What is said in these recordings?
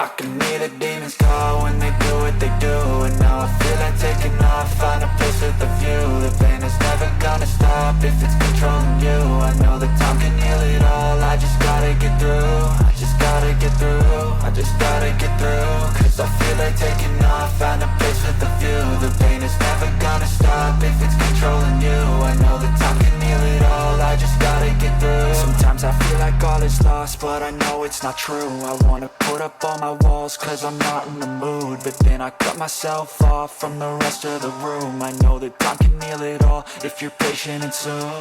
I can hear the demons call when they do what they do. And now I feel like taking off, find a place with a view. The pain is never gonna stop if it's controlling you. I know that time can heal it all, I just gotta get through. I just gotta get through, I just gotta get through. Cause I feel like taking off, find a place with a view. The pain is never gonna stop if it's controlling you. I know that time can heal it all, I just gotta get through. Sometimes I feel like all is lost, but I know it's not true. I wanna put up all my walls cause I'm not in the mood, but then I cut myself off from the rest of the room. I know that time can heal it all if you're patient and soon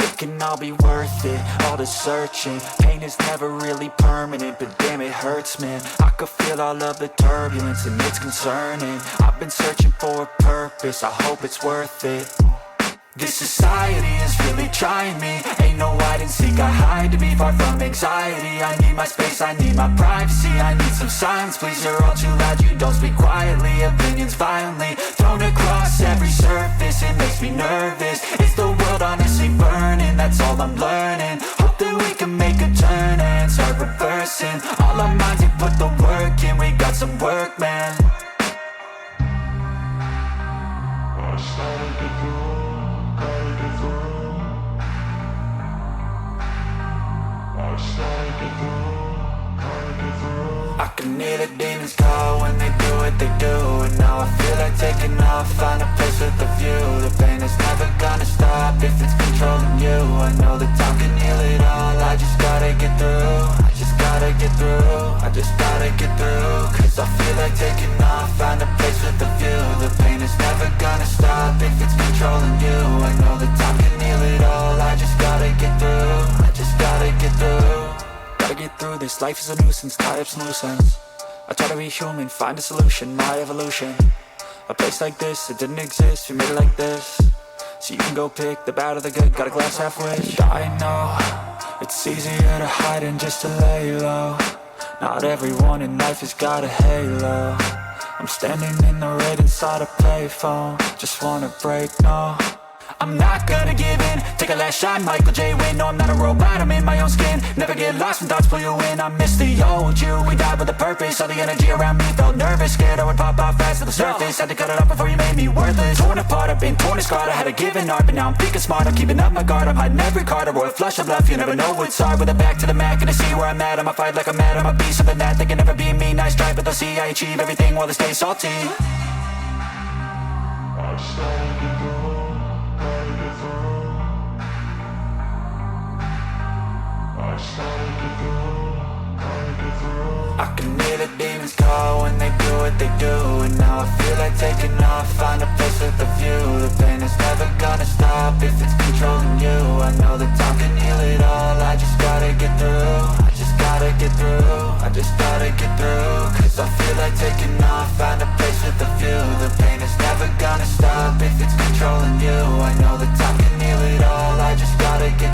it can all be worth it, all the searching. Pain is never really permanent, but damn it hurts, man. I could feel all of the turbulence and it's concerning. I've been searching for a purpose, I hope it's worth it. This society is really trying me. Ain't no hide and seek, I hide to be far from anxiety. I need my space, I need my privacy. I need some silence, please, you're all too loud. You don't speak quietly, opinions violently thrown across every surface. It makes me nervous, is the world honestly burning? That's all I'm learning. Hope that we can make a turn and start reversing. All our minds and put the work in, we got some work, man. I can hear the demons call when they do what they do. And now I feel like taking off, find a place with a view. The pain is never gonna stop if it's controlling you. I know that time can heal it all, I just gotta get through. I just gotta get through, I just gotta get through. Cause I feel like taking off, find a place with a view. The pain is never gonna stop if it's controlling you. I know that time can heal it all, I just gotta get through. I just gotta get through. Gotta get through this, life is a nuisance, tie up some loose ends. I try to be human, find a solution, my evolution. A place like this, it didn't exist, we made it like this. So you can go pick the bad or the good, got a glass half wish. I know, it's easier to hide than just to lay low. Not everyone in life has got a halo. I'm standing in the red inside a payphone, just wanna break, no. I'm not gonna give in, take a last shot, Michael J. Win. No, I'm not a robot, I'm in my own skin. Never get lost when thoughts pull you in. I miss the old you, we died with a purpose. All the energy around me felt nervous, scared I would pop off fast to the surface. Had to cut it off before you made me worthless. Torn apart, I've been torn and scarred. I had a given art, but now I'm thinking smart. I'm keeping up my guard, I'm hiding every card. A royal flush of love, you never know what's hard. With a back to the mat, gonna see where I'm at. I'ma fight like I'm mad, I'ma be something that they can never be me. Nice try, but they'll see I achieve everything while they stay salty. I can hear the demons call when they do what they do. And now I feel like taking off, find a place with a view. The pain is never gonna stop if it's controlling you. I know that time can heal it all, I just gotta get through. I just gotta get through, I just gotta get through.